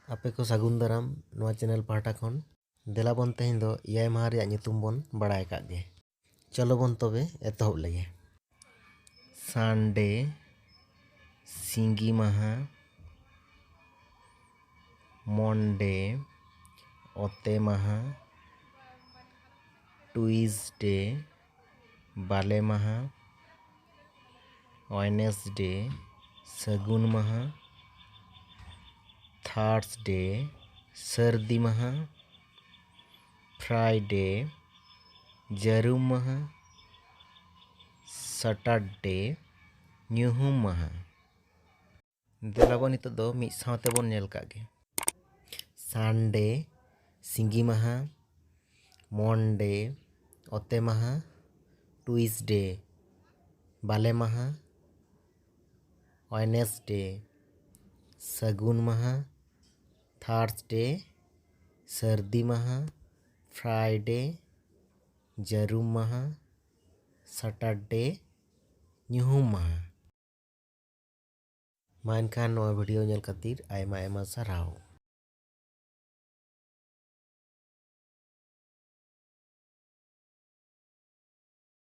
आपे को सागुन दाराम नोआ चैनल पाहटा खन देला बन तेहें दो एयाय माहा रेयाग nyutum बन बड़ाय काग गे। चलो बन तबे एतहब लेगे। सानडे सिंगी माहा, मंडे अते माहा, टुइसडे बाले माहा, वेडनेसडे सगुन माहा, थार्सडे सर्दी माहा, फ्राइडे जरूम माहा, सैटरडे ᱧᱩᱦᱩᱢ माहा। देलाबो नितो दो मिद सावते बन नेल काग गे। सानडे सिंगी माहा, मंडे अते माहा, टुइसडे बाले माहा, वेडनेसडे सगुन माहा, थार्सडे सर्दी माहा, फ्राइडे जरूम माहा, सैटरडे ᱧᱩᱦᱩᱢ माहा। मा एनखान नोआ वीडियो नेल खातिर आयमा आयमा साराव।